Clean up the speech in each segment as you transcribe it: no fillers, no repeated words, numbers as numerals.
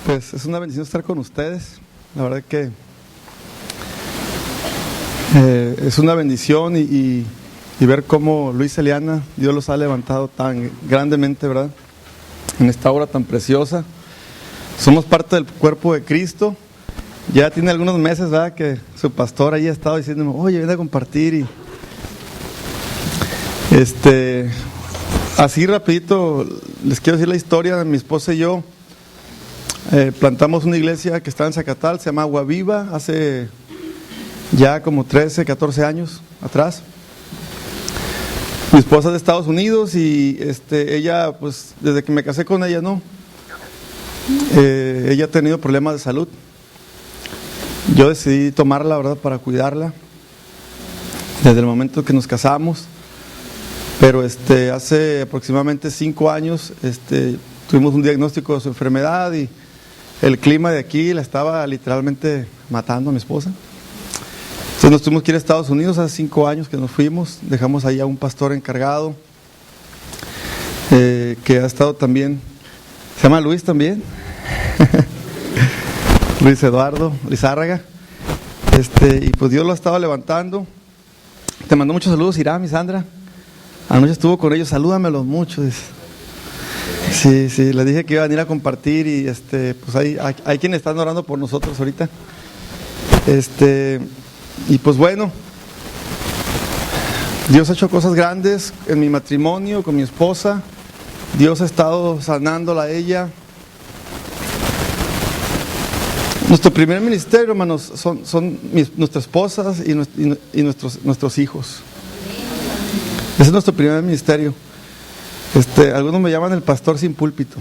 Pues es una bendición estar con ustedes. La verdad que es una bendición y ver cómo Luis y Eliana, Dios los ha levantado tan grandemente, ¿verdad? En esta obra tan preciosa. Somos parte del cuerpo de Cristo. Ya tiene algunos meses, ¿verdad?, que su pastor ahí ha estado diciéndome, oye, ven a compartir. Y así rapidito les quiero decir la historia de mi esposa y yo. Plantamos una iglesia que está en Zacatal, se llama Agua Viva, hace ya como 13, 14 años atrás. Mi esposa es de Estados Unidos y ella, pues desde que me casé con ella, ella ha tenido problemas de salud. Yo decidí tomarla, ¿verdad?, para cuidarla desde el momento que nos casamos. Pero hace aproximadamente 5 años tuvimos un diagnóstico de su enfermedad y el clima de aquí la estaba literalmente matando a mi esposa. Entonces nos tuvimos que ir a Estados Unidos. Hace 5 años que nos fuimos, dejamos ahí a un pastor encargado que ha estado también, se llama Luis también, Luis Eduardo Lizárraga, y pues Dios lo ha estado levantando. Te mando muchos saludos, Irán y Sandra. Anoche estuvo con ellos, salúdamelos mucho. Sí, les dije que iba a venir a compartir y pues hay quienes están orando por nosotros ahorita. Y pues bueno, Dios ha hecho cosas grandes en mi matrimonio, con mi esposa. Dios ha estado sanándola a ella. Nuestro primer ministerio, hermanos, son nuestras esposas y nuestros hijos. Ese es nuestro primer ministerio. Algunos me llaman el pastor sin púlpito,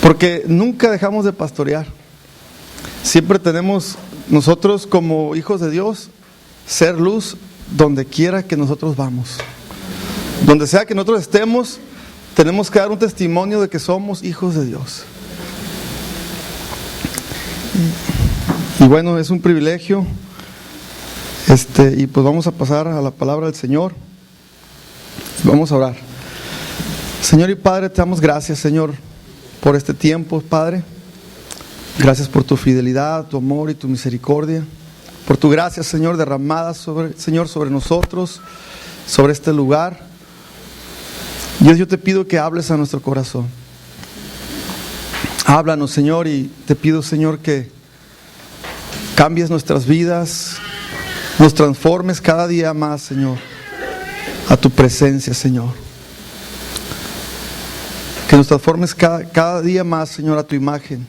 porque nunca dejamos de pastorear. Siempre tenemos nosotros como hijos de Dios ser luz donde quiera que nosotros vamos. Donde sea que nosotros estemos, tenemos que dar un testimonio de que somos hijos de Dios. Y bueno, es un privilegio. Y pues vamos a pasar a la palabra del Señor. Vamos a orar. Señor y Padre, te damos gracias, Señor, por este tiempo, Padre. Gracias por tu fidelidad, tu amor y tu misericordia. Por tu gracia, Señor, derramada sobre nosotros, sobre este lugar. Dios, yo te pido que hables a nuestro corazón. Háblanos, Señor, y te pido, Señor, que cambies nuestras vidas, nos transformes cada día más, Señor, a tu presencia, Señor. Que nos transformes cada día más, Señor, a tu imagen.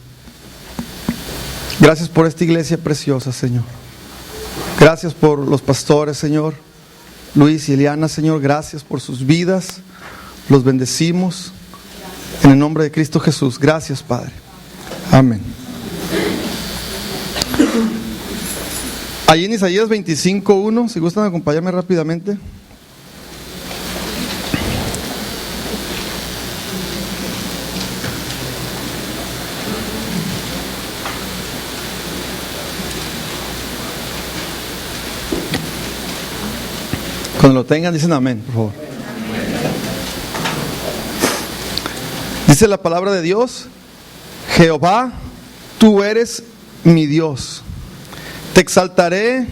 Gracias por esta iglesia preciosa, Señor. Gracias por los pastores, Señor, Luis y Eliana, Señor. Gracias por sus vidas. Los bendecimos en el nombre de Cristo Jesús. Gracias, Padre. Amén. Allí en Isaías 25:1, si gustan acompañarme rápidamente. Cuando lo tengan, dicen amén, por favor. Dice la palabra de Dios: Jehová, tú eres mi Dios. Te exaltaré,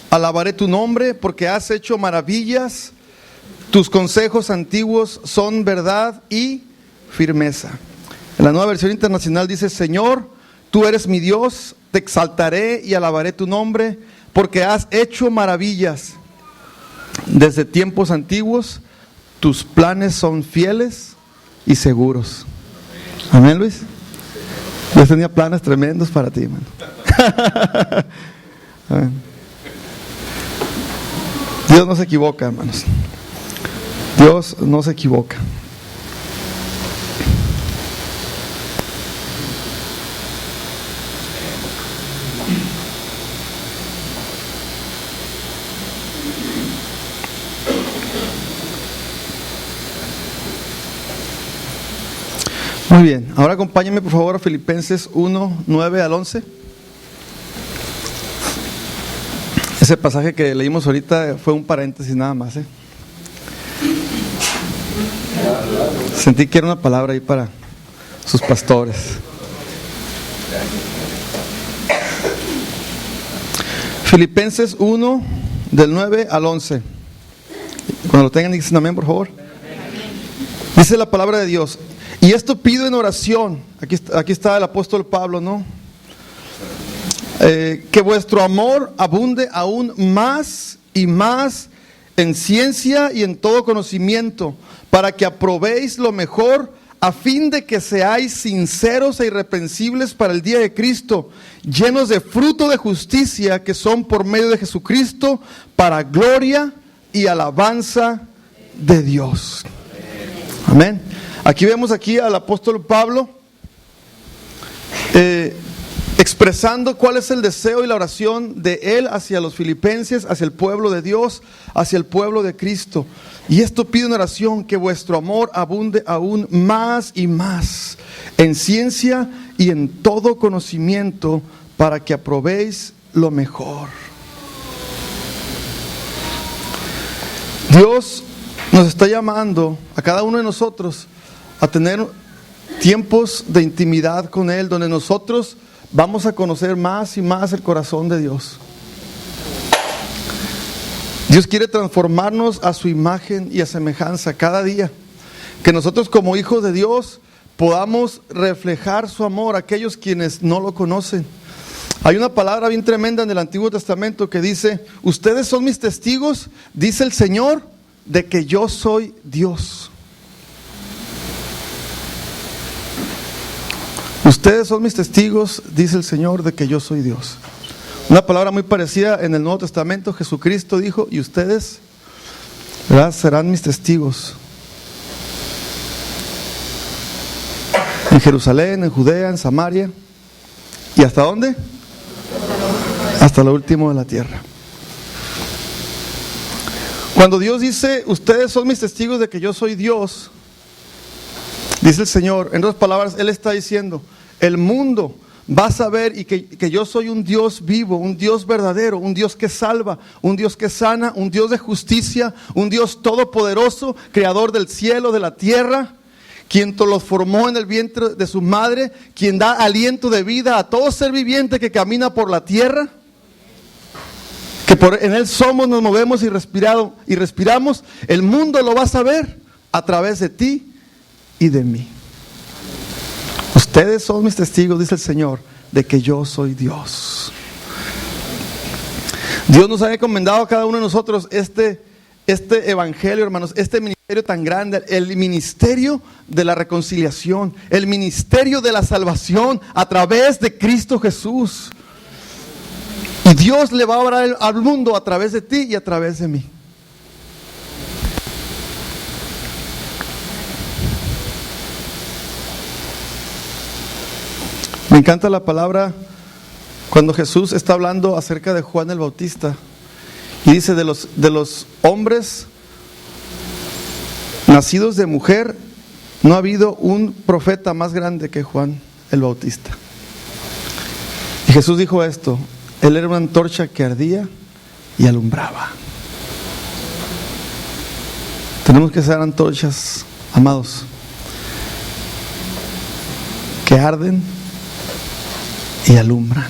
alabaré tu nombre, porque has hecho maravillas. Tus consejos antiguos son verdad y firmeza. En la Nueva Versión Internacional dice: Señor, tú eres mi Dios, te exaltaré y alabaré tu nombre, porque has hecho maravillas. Desde tiempos antiguos, tus planes son fieles y seguros. Amén, Luis. Yo tenía planes tremendos para ti, hermano. Dios no se equivoca, hermanos. Dios no se equivoca. Muy bien, ahora acompáñenme por favor a Filipenses 1, 9 al 11. Ese pasaje que leímos ahorita fue un paréntesis nada más, Sentí que era una palabra ahí para sus pastores. Filipenses 1, del 9 al 11. Cuando lo tengan, dicen amén, por favor. Dice la palabra de Dios: y esto pido en oración. Aquí está el apóstol Pablo, ¿no? Que vuestro amor abunde aún más y más en ciencia y en todo conocimiento, para que aprobéis lo mejor, a fin de que seáis sinceros e irreprensibles para el día de Cristo, llenos de fruto de justicia que son por medio de Jesucristo, para gloria y alabanza de Dios. Amén. Aquí vemos al apóstol Pablo expresando cuál es el deseo y la oración de él hacia los filipenses, hacia el pueblo de Dios, hacia el pueblo de Cristo. Y esto pide una oración: que vuestro amor abunde aún más y más en ciencia y en todo conocimiento, para que aprobéis lo mejor. Dios nos está llamando a cada uno de nosotros a tener tiempos de intimidad con Él, donde nosotros vamos a conocer más y más el corazón de Dios. Dios quiere transformarnos a su imagen y a semejanza cada día. Que nosotros, como hijos de Dios, podamos reflejar su amor a aquellos quienes no lo conocen. Hay una palabra bien tremenda en el Antiguo Testamento que dice: ustedes son mis testigos, dice el Señor, de que yo soy Dios. Ustedes son mis testigos, dice el Señor, de que yo soy Dios. Una palabra muy parecida en el Nuevo Testamento. Jesucristo dijo: y ustedes, ¿verdad?, serán mis testigos en Jerusalén, en Judea, en Samaria, ¿y hasta dónde? Hasta lo último de la tierra. Cuando Dios dice: ustedes son mis testigos de que yo soy Dios, dice el Señor, en otras palabras, Él está diciendo: el mundo va a saber y que yo soy un Dios vivo, un Dios verdadero, un Dios que salva, un Dios que sana, un Dios de justicia, un Dios todopoderoso, creador del cielo, de la tierra, quien los formó en el vientre de su madre, quien da aliento de vida a todo ser viviente que camina por la tierra, que en Él somos, nos movemos y respiramos. El mundo lo va a saber a través de ti y de mí. Ustedes son mis testigos, dice el Señor, de que yo soy Dios. Dios nos ha encomendado a cada uno de nosotros este evangelio, hermanos, este ministerio tan grande, el ministerio de la reconciliación, el ministerio de la salvación a través de Cristo Jesús. Y Dios le va a hablar al mundo a través de ti y a través de mí. Me encanta la palabra cuando Jesús está hablando acerca de Juan el Bautista y dice: de los hombres nacidos de mujer no ha habido un profeta más grande que Juan el Bautista. Y Jesús dijo esto: él era una antorcha que ardía y alumbraba. Tenemos que ser antorchas, amados, que arden y alumbran.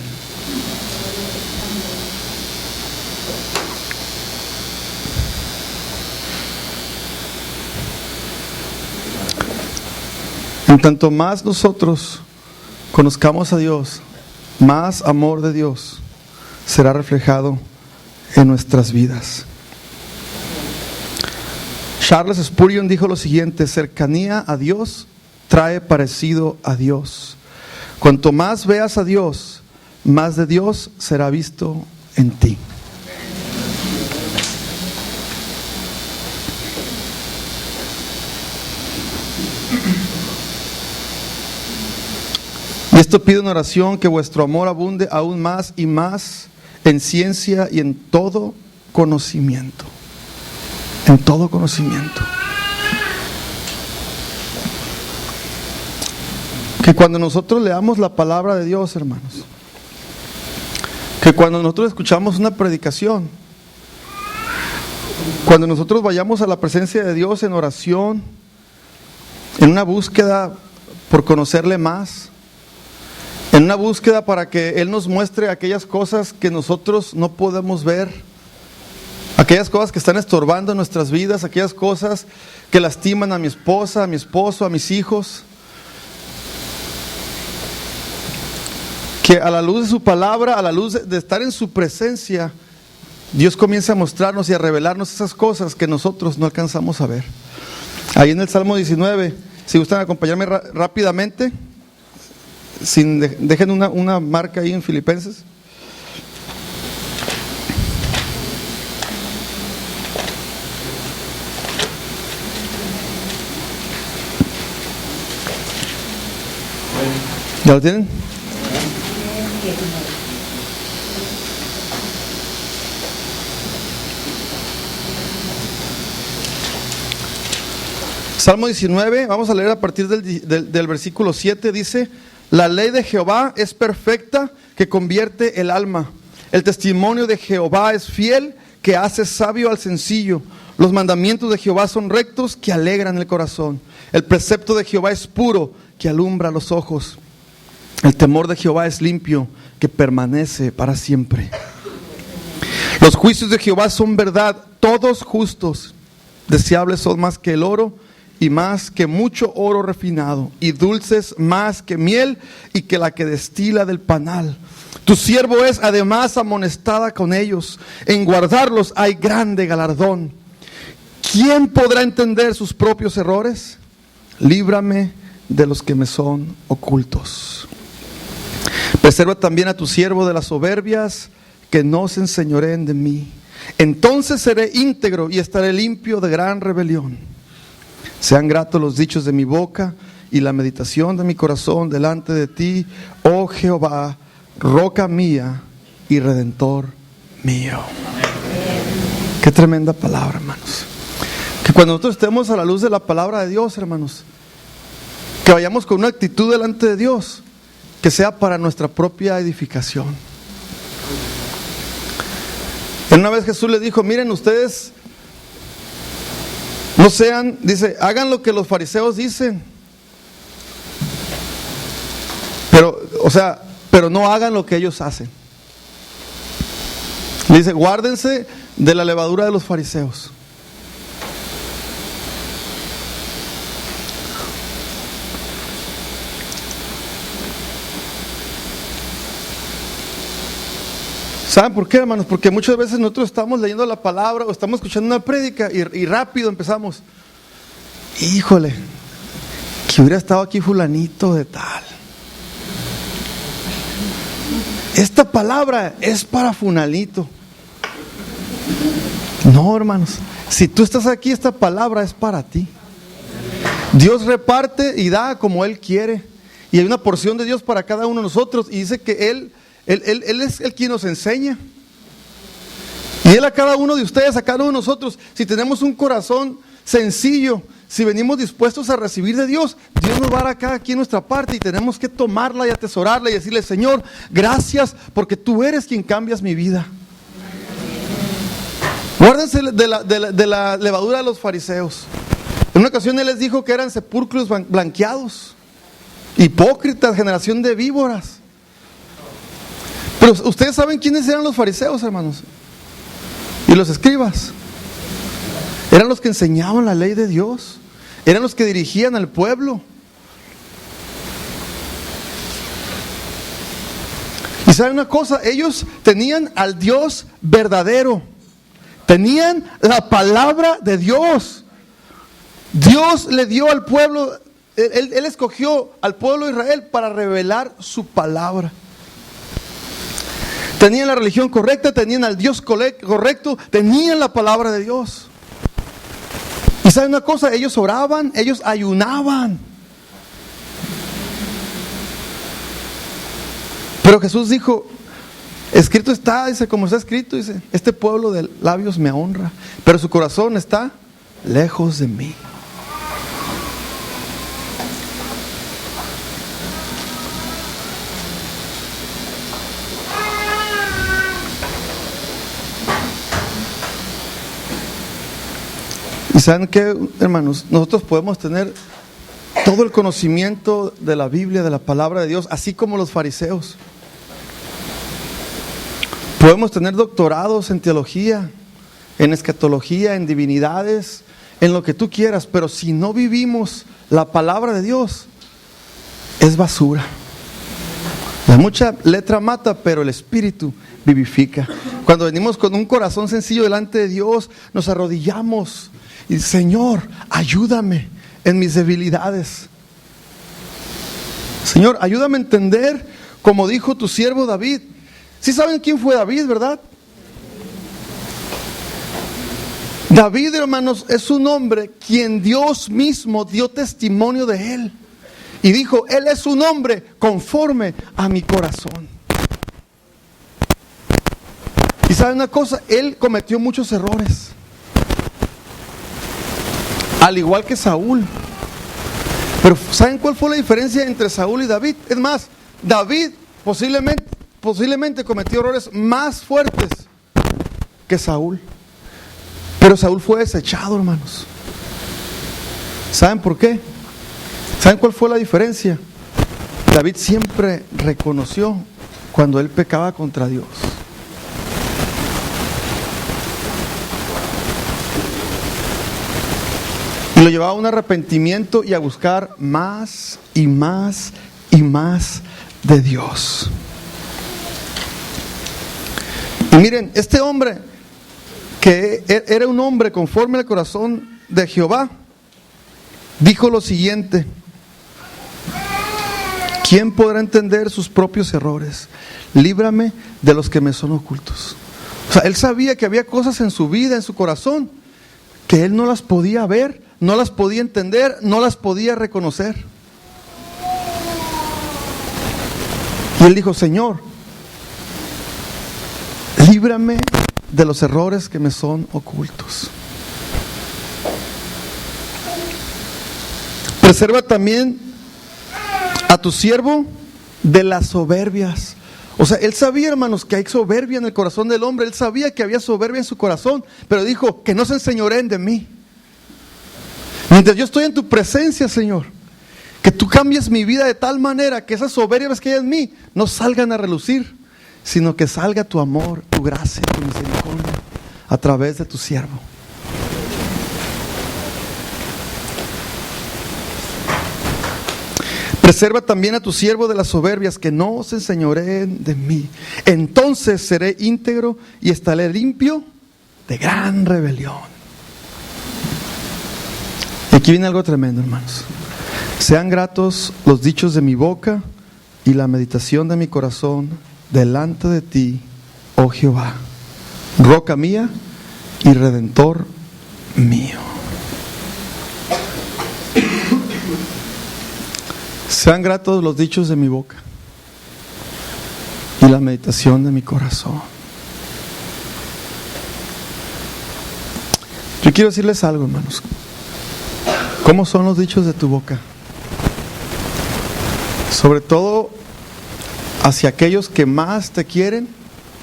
En tanto más nosotros conozcamos a Dios, más amor de Dios será reflejado en nuestras vidas. Charles Spurgeon dijo lo siguiente: cercanía a Dios trae parecido a Dios. Cuanto más veas a Dios, más de Dios será visto en ti. Y esto pide una oración: que vuestro amor abunde aún más y más en ciencia y en todo conocimiento. En todo conocimiento. Que cuando nosotros leamos la palabra de Dios, hermanos, que cuando nosotros escuchamos una predicación, cuando nosotros vayamos a la presencia de Dios en oración, en una búsqueda por conocerle más, en una búsqueda para que Él nos muestre aquellas cosas que nosotros no podemos ver, aquellas cosas que están estorbando en nuestras vidas, aquellas cosas que lastiman a mi esposa, a mi esposo, a mis hijos. Que a la luz de su palabra, a la luz de estar en su presencia, Dios comienza a mostrarnos y a revelarnos esas cosas que nosotros no alcanzamos a ver. Ahí en el Salmo 19, si gustan acompañarme rápidamente, dejen una marca ahí en Filipenses. ¿Ya lo tienen? Salmo 19, vamos a leer a partir del versículo 7, dice: la ley de Jehová es perfecta, que convierte el alma. El testimonio de Jehová es fiel, que hace sabio al sencillo. Los mandamientos de Jehová son rectos, que alegran el corazón. El precepto de Jehová es puro, que alumbra los ojos. El temor de Jehová es limpio, que permanece para siempre. Los juicios de Jehová son verdad, todos justos. Deseables son más que el oro, y más que mucho oro refinado, y dulces más que miel, y que la que destila del panal. Tu siervo es además amonestada con ellos, en guardarlos hay grande galardón. ¿Quién podrá entender sus propios errores? Líbrame de los que me son ocultos. Preserva también a tu siervo de las soberbias, que no se enseñoreen de mí. Entonces seré íntegro y estaré limpio de gran rebelión. Sean gratos los dichos de mi boca y la meditación de mi corazón delante de ti, oh Jehová, roca mía y redentor mío. Qué tremenda palabra, hermanos. Que cuando nosotros estemos a la luz de la palabra de Dios, hermanos, que vayamos con una actitud delante de Dios, que sea para nuestra propia edificación. Una vez Jesús les dijo: miren, ustedes no sean, dice, hagan lo que los fariseos dicen, pero no hagan lo que ellos hacen. Dice: guárdense de la levadura de los fariseos. ¿Saben por qué, hermanos? Porque muchas veces nosotros estamos leyendo la palabra o estamos escuchando una prédica y rápido empezamos: híjole, que hubiera estado aquí fulanito de tal. Esta palabra es para fulanito. No, hermanos, si tú estás aquí, esta palabra es para ti. Dios reparte y da como Él quiere, y hay una porción de Dios para cada uno de nosotros, y dice que Él es el quien nos enseña. Y Él a cada uno de ustedes, a cada uno de nosotros, si tenemos un corazón sencillo, si venimos dispuestos a recibir de Dios, Dios nos va a dar a cada quien nuestra parte, y tenemos que tomarla y atesorarla y decirle: Señor, gracias porque tú eres quien cambias mi vida. Guárdense de la levadura de los fariseos. En una ocasión Él les dijo que eran sepulcros blanqueados, hipócritas, generación de víboras. Pero ustedes saben quiénes eran los fariseos, hermanos, y los escribas. Eran los que enseñaban la ley de Dios, eran los que dirigían al pueblo. Y saben una cosa, ellos tenían al Dios verdadero, tenían la palabra de Dios. Dios le dio al pueblo, Él escogió al pueblo de Israel para revelar su palabra. Tenían la religión correcta, tenían al Dios correcto, tenían la palabra de Dios. Y ¿saben una cosa? Ellos oraban, ellos ayunaban. Pero Jesús dijo: escrito está, dice, como está escrito, dice, este pueblo de labios me honra, pero su corazón está lejos de mí. ¿Y saben qué, hermanos? Nosotros podemos tener todo el conocimiento de la Biblia, de la palabra de Dios, así como los fariseos. Podemos tener doctorados en teología, en escatología, en divinidades, en lo que tú quieras, pero si no vivimos la palabra de Dios, es basura. La mucha letra mata, pero el espíritu vivifica. Cuando venimos con un corazón sencillo delante de Dios, nos arrodillamos y Señor, ayúdame en mis debilidades. Señor, ayúdame a entender, como dijo tu siervo David. ¿Sí saben quién fue David, verdad? David, hermanos, es un hombre quien Dios mismo dio testimonio de él. Y dijo, él es un hombre conforme a mi corazón. Y ¿saben una cosa? Él cometió muchos errores. Al igual que Saúl. Pero ¿saben cuál fue la diferencia entre Saúl y David? Es más, David posiblemente cometió errores más fuertes que Saúl. Pero Saúl fue desechado, hermanos. ¿Saben por qué? ¿Saben cuál fue la diferencia? David siempre reconoció cuando él pecaba contra Dios. Y lo llevaba a un arrepentimiento y a buscar más y más y más de Dios. Y miren, este hombre, que era un hombre conforme al corazón de Jehová, dijo lo siguiente: ¿quién podrá entender sus propios errores? Líbrame de los que me son ocultos. O sea, él sabía que había cosas en su vida, en su corazón, que él no las podía ver, no las podía entender, no las podía reconocer. Y él dijo, Señor, líbrame de los errores que me son ocultos. Preserva también a tu siervo de las soberbias. O sea, él sabía, hermanos, que hay soberbia en el corazón del hombre. Él sabía que había soberbia en su corazón, pero dijo, que no se enseñoreen de mí. Mientras yo estoy en tu presencia, Señor, que tú cambies mi vida de tal manera que esas soberbias que hay en mí no salgan a relucir, sino que salga tu amor, tu gracia, tu misericordia a través de tu siervo. Preserva también a tu siervo de las soberbias, que no se enseñoreen de mí. Entonces seré íntegro y estaré limpio de gran rebelión. Y aquí viene algo tremendo, hermanos. Sean gratos los dichos de mi boca y la meditación de mi corazón delante de ti, oh Jehová, roca mía y redentor mío. Sean gratos los dichos de mi boca y la meditación de mi corazón. Yo quiero decirles algo, hermanos. ¿Cómo son los dichos de tu boca? Sobre todo hacia aquellos que más te quieren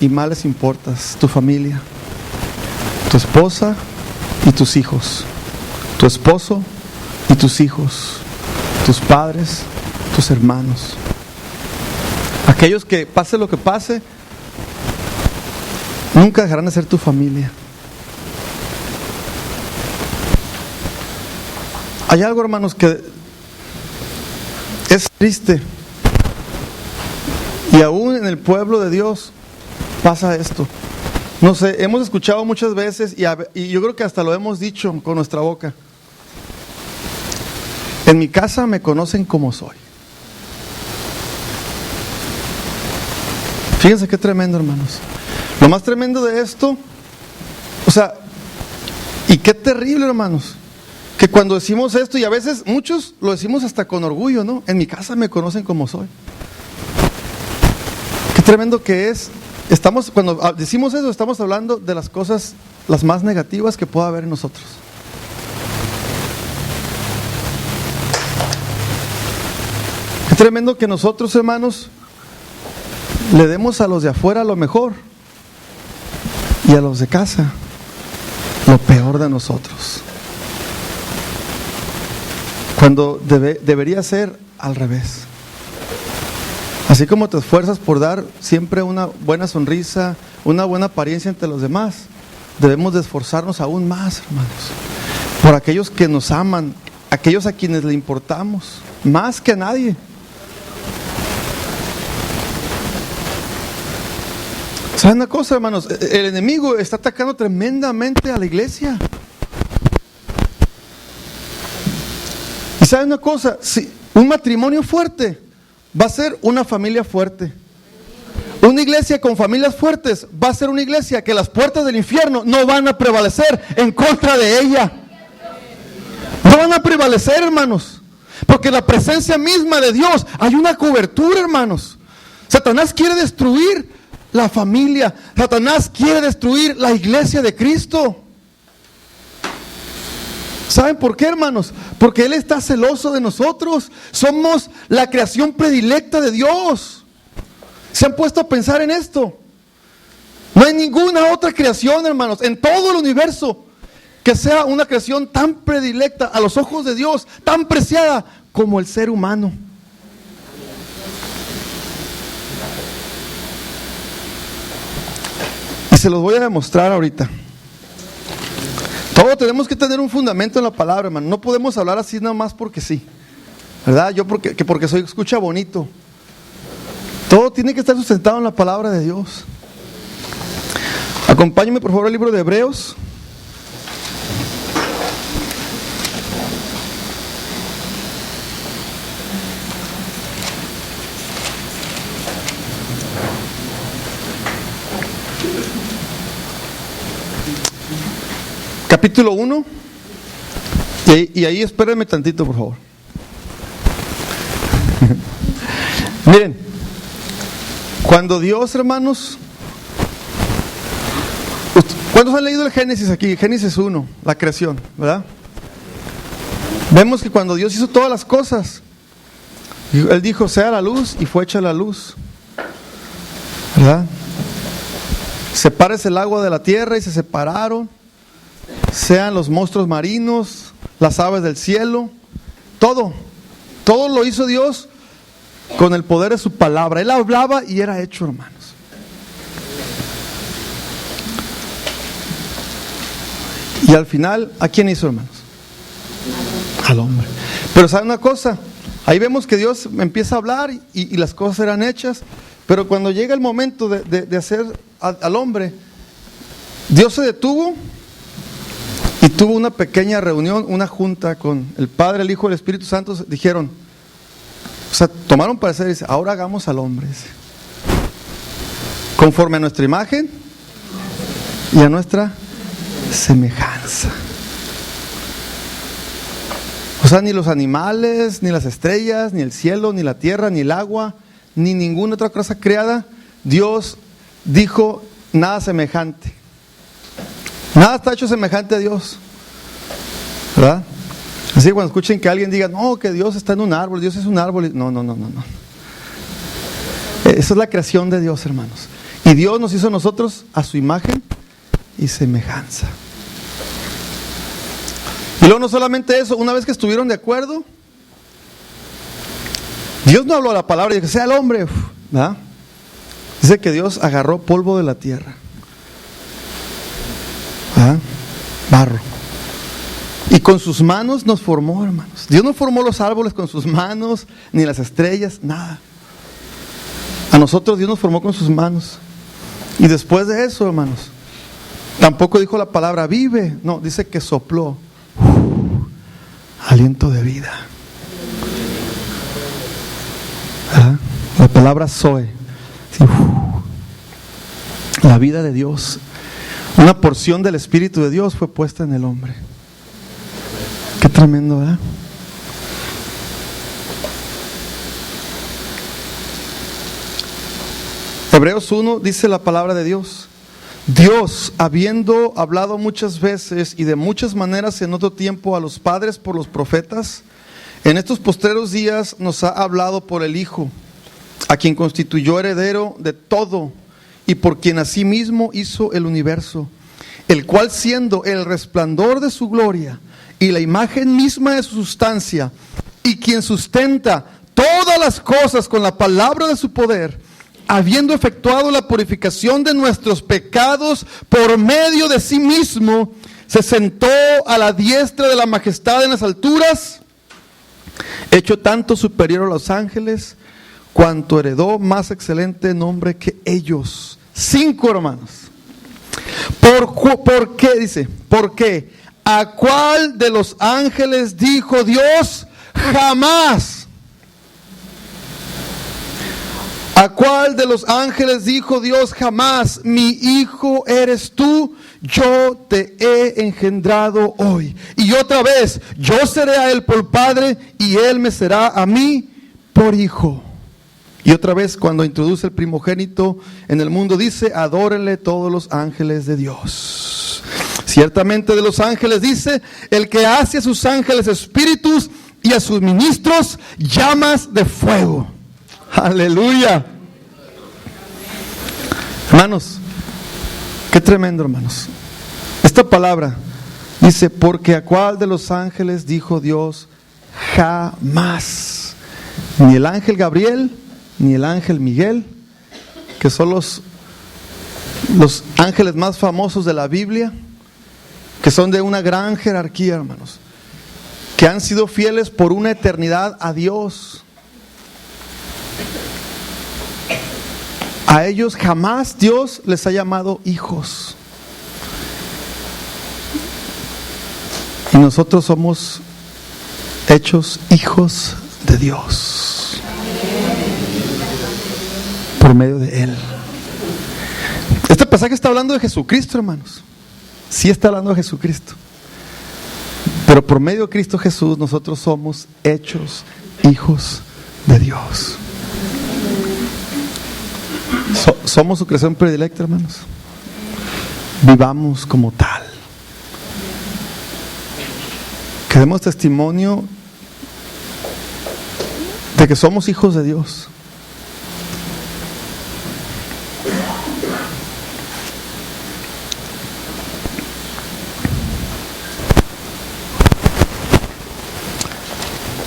y más les importas. Tu familia, tu esposa y tus hijos, tu esposo y tus hijos, tus padres, tus hermanos. Aquellos que pase lo que pase, nunca dejarán de ser tu familia. Hay algo, hermanos, que es triste. Y aún en el pueblo de Dios pasa esto. No sé, hemos escuchado muchas veces y yo creo que hasta lo hemos dicho con nuestra boca. En mi casa me conocen como soy. Fíjense qué tremendo, hermanos. Lo más tremendo de esto, o sea, y qué terrible, hermanos, que cuando decimos esto, y a veces muchos lo decimos hasta con orgullo, ¿no? En mi casa me conocen como soy. Qué tremendo que es. Cuando decimos eso, estamos hablando de las cosas, las más negativas que pueda haber en nosotros. Qué tremendo que nosotros, hermanos, le demos a los de afuera lo mejor y a los de casa lo peor de nosotros. Cuando debería ser al revés. Así como te esfuerzas por dar siempre una buena sonrisa, una buena apariencia ante los demás, debemos de esforzarnos aún más, hermanos, por aquellos que nos aman, aquellos a quienes le importamos, más que a nadie. ¿Saben una cosa, hermanos? El enemigo está atacando tremendamente a la iglesia. Y ¿saben una cosa? Si un matrimonio fuerte va a ser una familia fuerte. Una iglesia con familias fuertes va a ser una iglesia que las puertas del infierno no van a prevalecer en contra de ella. No van a prevalecer, hermanos, porque la presencia misma de Dios, hay una cobertura, hermanos. Satanás quiere destruir la familia. Satanás quiere destruir la iglesia de Cristo. ¿Saben por qué, hermanos? Porque Él está celoso de nosotros. Somos la creación predilecta de Dios. ¿Se han puesto a pensar en esto? No hay ninguna otra creación, hermanos, en todo el universo que sea una creación tan predilecta a los ojos de Dios, tan preciada como el ser humano. Y se los voy a demostrar ahorita. Todos tenemos que tener un fundamento en la palabra, hermano. No podemos hablar así nada más porque sí, ¿verdad? Yo porque soy escucha bonito. Todo tiene que estar sustentado en la palabra de Dios. Acompáñenme por favor al libro de Hebreos. Capítulo 1. Y ahí espérenme tantito, por favor. Miren, cuando Dios, hermanos, ¿cuántos han leído el Génesis aquí? Génesis 1, la creación, ¿verdad? Vemos que cuando Dios hizo todas las cosas, Él dijo, sea la luz, y fue hecha la luz, ¿verdad? Sepárese el agua de la tierra, y se separaron. Sean los monstruos marinos, las aves del cielo, todo lo hizo Dios con el poder de su palabra. Él hablaba y era hecho, hermanos. Y al final, ¿a quién hizo, hermanos? Al hombre. Pero ¿saben una cosa? Ahí vemos que Dios empieza a hablar y las cosas eran hechas, pero cuando llega el momento de hacer al hombre, Dios se detuvo y tuvo una pequeña reunión, una junta con el Padre, el Hijo y el Espíritu Santo. Dijeron, o sea, tomaron parecer y dice, ahora hagamos al hombre, dice, conforme a nuestra imagen y a nuestra semejanza. O sea, ni los animales, ni las estrellas, ni el cielo, ni la tierra, ni el agua, ni ninguna otra cosa creada, Dios dijo, nada semejante. Nada está hecho semejante a Dios, ¿verdad? Así que cuando escuchen que alguien diga, no, que Dios está en un árbol, Dios es un árbol. No. Esa es la creación de Dios, hermanos. Y Dios nos hizo a nosotros a su imagen y semejanza. Y luego no solamente eso, una vez que estuvieron de acuerdo, Dios no habló a la palabra y dijo, sea el hombre, ¿verdad? Dice que Dios agarró polvo de la tierra, ¿verdad? Barro, y con sus manos nos formó, hermanos. Dios no formó los árboles con sus manos, ni las estrellas, nada. A nosotros Dios nos formó con sus manos. Y después de eso, hermanos, tampoco dijo la palabra vive, no, dice que sopló aliento de vida, ¿verdad? La palabra Zoe, sí, la vida de Dios, una porción del Espíritu de Dios fue puesta en el hombre. Qué tremendo, ¿verdad? Hebreos 1 dice la palabra de Dios: Dios, habiendo hablado muchas veces y de muchas maneras en otro tiempo a los padres por los profetas, en estos postreros días nos ha hablado por el Hijo, a quien constituyó heredero de todo y por quien asimismo hizo el universo, el cual, siendo el resplandor de su gloria y la imagen misma de su sustancia, y quien sustenta todas las cosas con la palabra de su poder, habiendo efectuado la purificación de nuestros pecados por medio de sí mismo, se sentó a la diestra de la majestad en las alturas, hecho tanto superior a los ángeles, cuanto heredó más excelente nombre que ellos. 5 hermanos. ¿Por qué? Dice, ¿por qué? ¿A cuál de los ángeles dijo Dios? Jamás. ¿A cuál de los ángeles dijo Dios jamás? Mi hijo eres tú, yo te he engendrado hoy. Y otra vez, yo seré a él por padre y él me será a mí por hijo. Y otra vez, cuando introduce el primogénito en el mundo, dice, adórenle todos los ángeles de Dios. Ciertamente de los ángeles dice, el que hace a sus ángeles espíritus y a sus ministros llamas de fuego. Aleluya. Hermanos, qué tremendo, hermanos. Esta palabra dice, porque a cuál de los ángeles dijo Dios jamás. Ni el ángel Gabriel, ni el ángel Miguel, que son los ángeles más famosos de la Biblia, que son de una gran jerarquía, hermanos, que han sido fieles por una eternidad a Dios. A ellos jamás Dios les ha llamado hijos. Y nosotros somos hechos hijos de Dios por medio de Él. Este pasaje está hablando de Jesucristo, hermanos. Sí está hablando de Jesucristo. Pero por medio de Cristo Jesús nosotros somos hechos hijos de Dios. Somos su creación predilecta, hermanos. Vivamos como tal. Que demos testimonio de que somos hijos de Dios.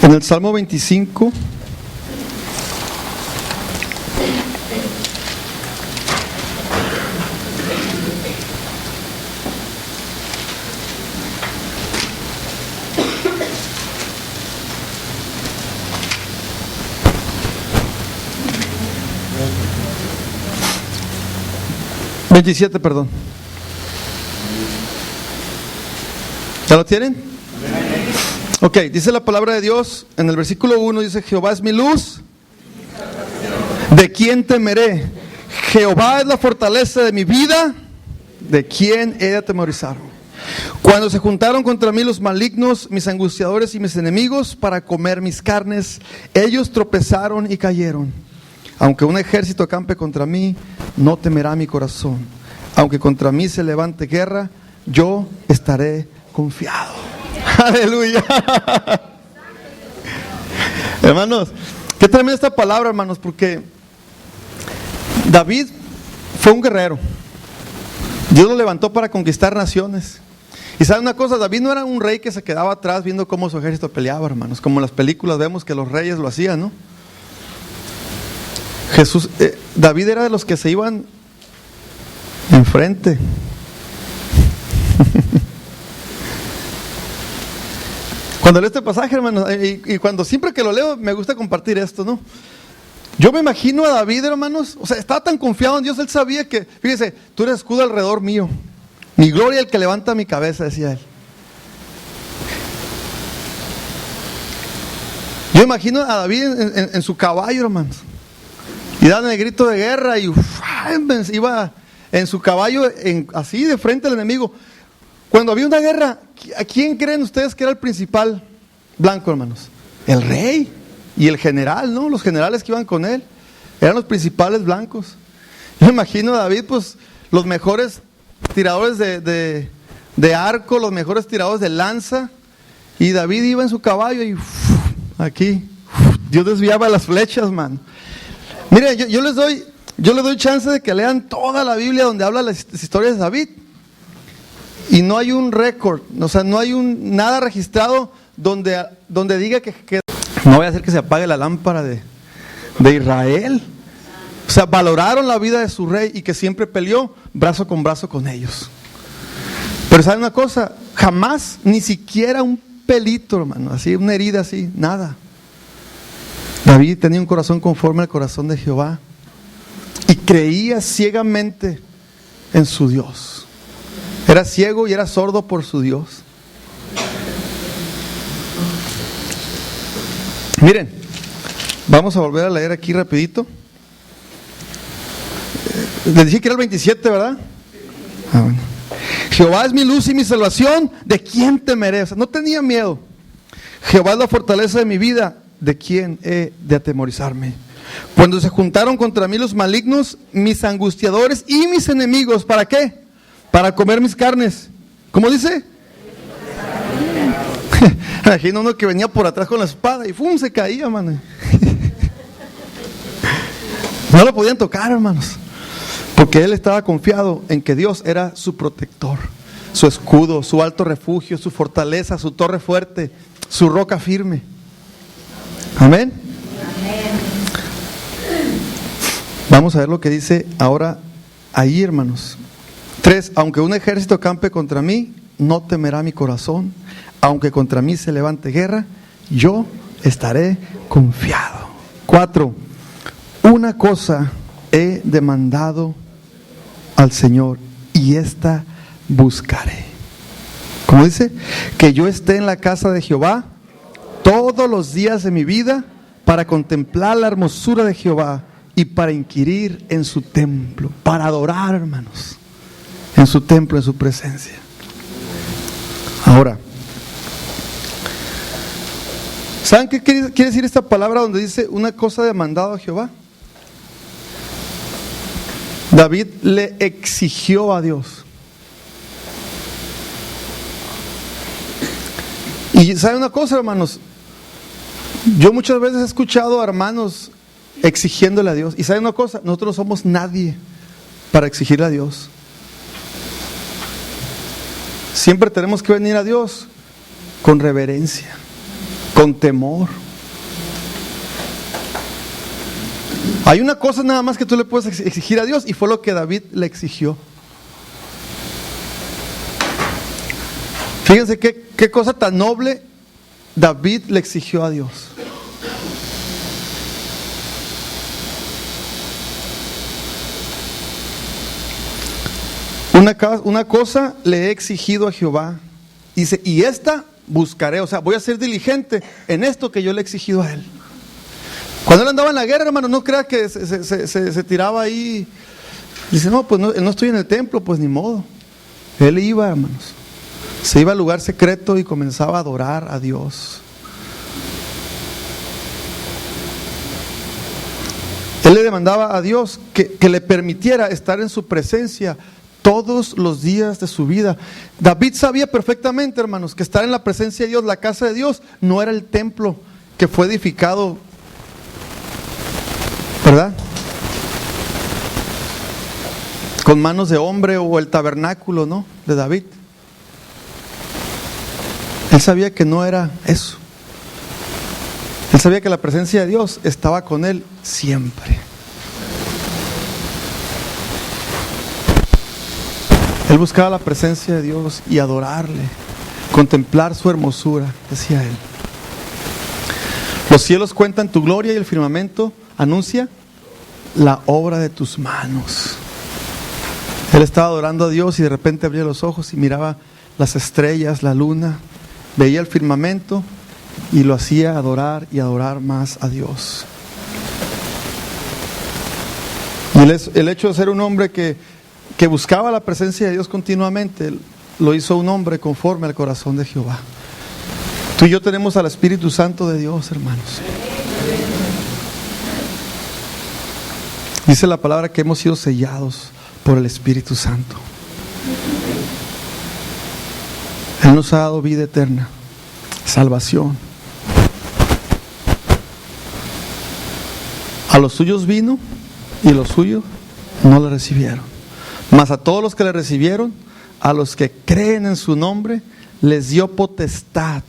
En el Salmo 25, perdón. ¿Ya lo tienen? Ok, dice la palabra de Dios en el versículo 1, dice, Jehová es mi luz, ¿de quién temeré? Jehová es la fortaleza de mi vida, ¿de quién he de atemorizar? Cuando se juntaron contra mí los malignos, mis angustiadores y mis enemigos, para comer mis carnes, ellos tropezaron y cayeron. Aunque un ejército acampe contra mí, no temerá mi corazón. Aunque contra mí se levante guerra, yo estaré confiado. Aleluya. Hermanos, qué tremenda esta palabra, hermanos, porque David fue un guerrero. Dios lo levantó para conquistar naciones. Y saben una cosa, David no era un rey que se quedaba atrás viendo cómo su ejército peleaba, hermanos, como en las películas vemos que los reyes lo hacían, ¿no? David era de los que se iban enfrente. Cuando leo este pasaje, hermanos, y cuando siempre que lo leo me gusta compartir esto, ¿no? Yo me imagino a David, hermanos, o sea, estaba tan confiado en Dios, él sabía que, fíjese, tú eres escudo alrededor mío, mi gloria el que levanta mi cabeza, decía él. Yo imagino a David en su caballo, hermanos, y daban el grito de guerra y iba en su caballo así de frente al enemigo. Cuando había una guerra, ¿a quién creen ustedes que era el principal blanco, hermanos? El rey y el general, ¿no? Los generales que iban con él eran los principales blancos. Yo imagino a David, pues, los mejores tiradores de arco, los mejores tiradores de lanza, y David iba en su caballo y aquí Dios desviaba las flechas, man. Mire, yo les doy chance de que lean toda la Biblia donde habla las historias de David. Y no hay un récord, o sea, no hay nada registrado donde diga que no voy a hacer que se apague la lámpara de Israel. O sea, valoraron la vida de su rey y que siempre peleó brazo con brazo con ellos. Pero ¿saben una cosa? Jamás, ni siquiera un pelito, hermano, así, una herida así, nada. David tenía un corazón conforme al corazón de Jehová y creía ciegamente en su Dios. Era ciego y era sordo por su Dios. Miren, vamos a volver a leer aquí rapidito. Les dije que era el 27, ¿verdad? Bueno. Jehová es mi luz y mi salvación, ¿de quién temeré? O sea, no tenía miedo. Jehová es la fortaleza de mi vida, ¿de quién he de atemorizarme? Cuando se juntaron contra mí los malignos, mis angustiadores y mis enemigos, ¿para qué? Para comer mis carnes. ¿Cómo dice? Imagino uno que venía por atrás con la espada y ¡fum! Se caía, mano. No lo podían tocar, hermanos, porque él estaba confiado en que Dios era su protector, su escudo, su alto refugio, su fortaleza, su torre fuerte, su roca firme. Amén. Vamos a ver lo que dice ahora ahí, hermanos. 3. Aunque un ejército campe contra mí, no temerá mi corazón. Aunque contra mí se levante guerra, yo estaré confiado. 4. Una cosa he demandado al Señor y esta buscaré. ¿Cómo dice? Que yo esté en la casa de Jehová todos los días de mi vida para contemplar la hermosura de Jehová y para inquirir en su templo, para adorar, hermanos, en su templo, en su presencia. Ahora, ¿saben qué quiere decir esta palabra donde dice una cosa demandado a Jehová? David le exigió a Dios. Y ¿saben una cosa, hermanos? Yo muchas veces he escuchado a hermanos exigiéndole a Dios. Y ¿saben una cosa? Nosotros no somos nadie para exigirle a Dios. Siempre tenemos que venir a Dios con reverencia, con temor. Hay una cosa nada más que tú le puedes exigir a Dios, y fue lo que David le exigió. Fíjense qué cosa tan noble David le exigió a Dios. Una cosa le he exigido a Jehová. Dice, y esta buscaré. O sea, voy a ser diligente en esto que yo le he exigido a él. Cuando él andaba en la guerra, hermano, no crea que se tiraba ahí. Dice, no, pues no estoy en el templo, pues ni modo. Él iba, hermanos. Se iba al lugar secreto y comenzaba a adorar a Dios. Él le demandaba a Dios que le permitiera estar en su presencia todos los días de su vida. David sabía perfectamente, hermanos, que estar en la presencia de Dios, la casa de Dios, no era el templo que fue edificado, ¿verdad?, con manos de hombre, o el tabernáculo, ¿no?, de David. Él sabía que no era eso. Él sabía que la presencia de Dios estaba con él siempre. Él buscaba la presencia de Dios y adorarle, contemplar su hermosura, decía él. Los cielos cuentan tu gloria y el firmamento anuncia la obra de tus manos. Él estaba adorando a Dios y de repente abría los ojos y miraba las estrellas, la luna, veía el firmamento y lo hacía adorar y adorar más a Dios. Y el hecho de ser un hombre que buscaba la presencia de Dios continuamente, lo hizo un hombre conforme al corazón de Jehová. Tú y yo tenemos al Espíritu Santo de Dios, hermanos. Dice la palabra que hemos sido sellados por el Espíritu Santo. Él nos ha dado vida eterna, salvación. A los suyos vino y los suyos no le recibieron. Mas a todos los que le recibieron, a los que creen en su nombre, les dio potestad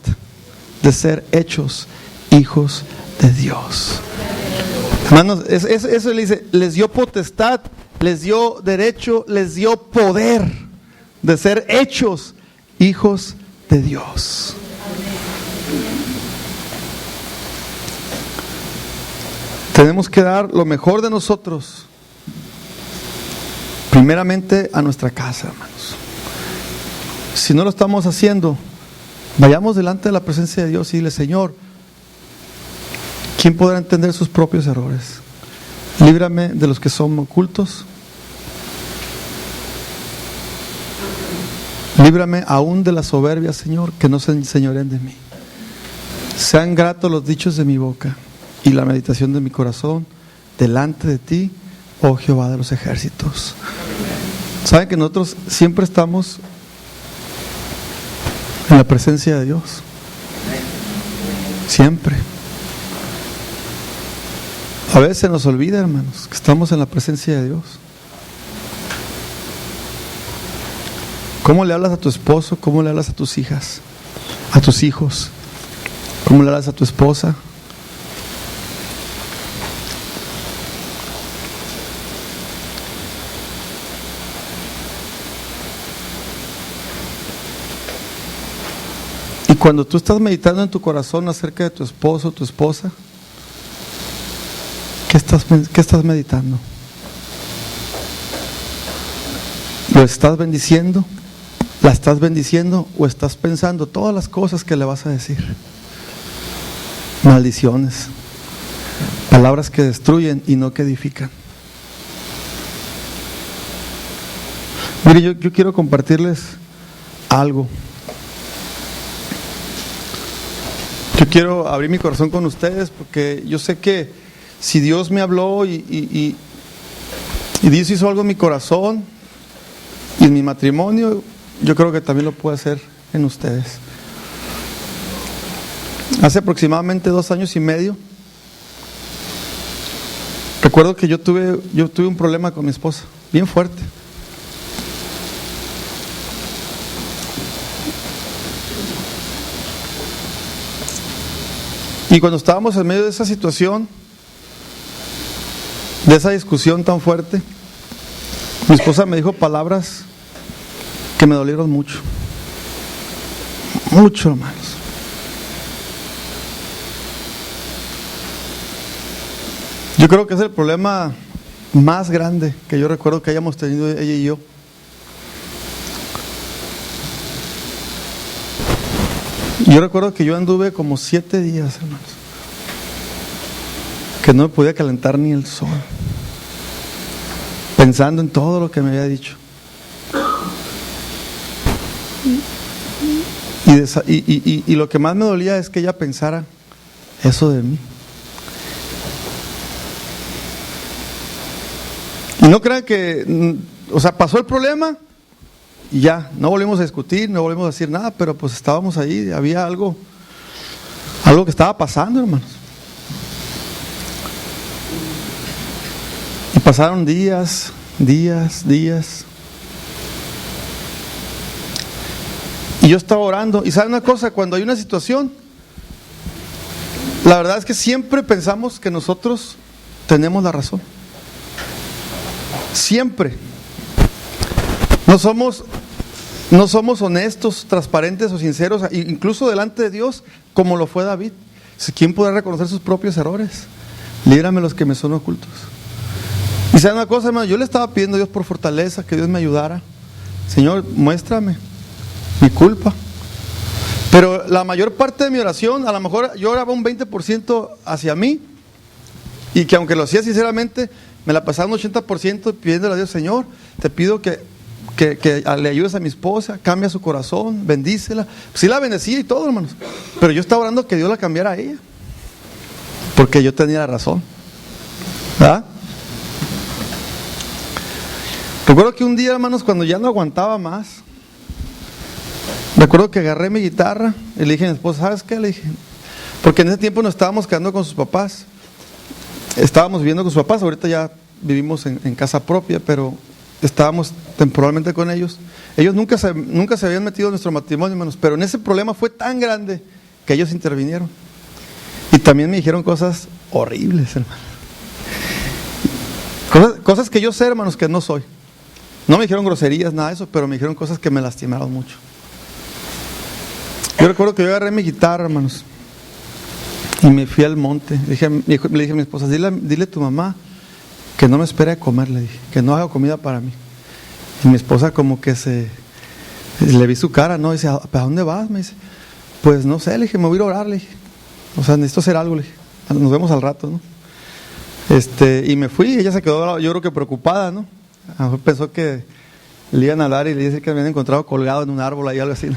de ser hechos hijos de Dios. Hermanos, eso le dice, les dio potestad, les dio derecho, les dio poder de ser hechos hijos de Dios. Tenemos que dar lo mejor de nosotros, primeramente a nuestra casa, hermanos. Si no lo estamos haciendo, vayamos delante de la presencia de Dios y dile: Señor, ¿quién podrá entender sus propios errores? Líbrame de los que son ocultos. Líbrame aún de la soberbia, Señor, que no se enseñoreen de mí. Sean gratos los dichos de mi boca y la meditación de mi corazón delante de ti, oh Jehová de los ejércitos. Saben que nosotros siempre estamos en la presencia de Dios. Siempre. A veces se nos olvida, hermanos, que estamos en la presencia de Dios. ¿Cómo le hablas a tu esposo? ¿Cómo le hablas a tus hijas? A tus hijos. ¿Cómo le hablas a tu esposa? Y cuando tú estás meditando en tu corazón acerca de tu esposo o tu esposa, ¿qué estás meditando? ¿Lo estás bendiciendo? ¿La estás bendiciendo? ¿O estás pensando todas las cosas que le vas a decir? Maldiciones, palabras que destruyen y no que edifican. Mire, yo quiero compartirles algo. Yo quiero abrir mi corazón con ustedes porque yo sé que si Dios me habló y Dios hizo algo en mi corazón y en mi matrimonio, yo creo que también lo puede hacer en ustedes. Hace aproximadamente 2 años y medio, recuerdo que yo tuve un problema con mi esposa, bien fuerte. Y cuando estábamos en medio de esa situación, de esa discusión tan fuerte, mi esposa me dijo palabras que me dolieron mucho. Mucho, hermanos. Yo creo que es el problema más grande que yo recuerdo que hayamos tenido ella y yo. Yo recuerdo que yo anduve como 7 días, hermanos, que no me podía calentar ni el sol, pensando en todo lo que me había dicho. Y lo que más me dolía es que ella pensara eso de mí. Y no crean que, pasó el problema y ya, no volvimos a discutir, no volvimos a decir nada, pero pues estábamos ahí, había algo que estaba pasando, hermanos. Y pasaron días. Y yo estaba orando. Y ¿saben una cosa? Cuando hay una situación, la verdad es que siempre pensamos que nosotros tenemos la razón. Siempre. No somos honestos, transparentes o sinceros, incluso delante de Dios, como lo fue David. ¿Quién podrá reconocer sus propios errores? Líbrame los que me son ocultos. Y ¿saben una cosa, hermano? Yo le estaba pidiendo a Dios por fortaleza, que Dios me ayudara. Señor, muéstrame mi culpa. Pero la mayor parte de mi oración, a lo mejor yo oraba un 20% hacia mí, y que aunque lo hacía sinceramente, me la pasaba un 80% pidiéndole a Dios: Señor, te pido que le ayudes a mi esposa, cambia su corazón, bendícela. Sí la bendecía y todo, hermanos, pero yo estaba orando que Dios la cambiara a ella, porque yo tenía la razón, ¿verdad? Recuerdo que un día, hermanos, cuando ya no aguantaba más, recuerdo que agarré mi guitarra y le dije a mi esposa: ¿sabes qué? Le dije, porque en ese tiempo nos estábamos quedando con sus papás, estábamos viviendo con sus papás, ahorita ya vivimos en casa propia, pero estábamos temporalmente con ellos. Ellos nunca se habían metido en nuestro matrimonio, hermanos, pero en ese problema fue tan grande que ellos intervinieron. Y también me dijeron cosas horribles, hermanos. Cosas que yo sé, hermanos, que no soy. No me dijeron groserías, nada de eso, pero me dijeron cosas que me lastimaron mucho. Yo recuerdo que yo agarré mi guitarra, hermanos, y me fui al monte. Le dije a mi esposa, dile a tu mamá que no me espere a comer, le dije, que no haga comida para mí. Y mi esposa como que le vi su cara, ¿no? Dice, ¿para dónde vas? Me dice, pues no sé, le dije, me voy a ir a orar, le dije. O sea, necesito hacer algo, le dije. Nos vemos al rato, ¿no? Y me fui, y ella se quedó, yo creo que preocupada, ¿no? A lo mejor pensó que le iban a hablar y le dice que me habían encontrado colgado en un árbol ahí, algo así, ¿no?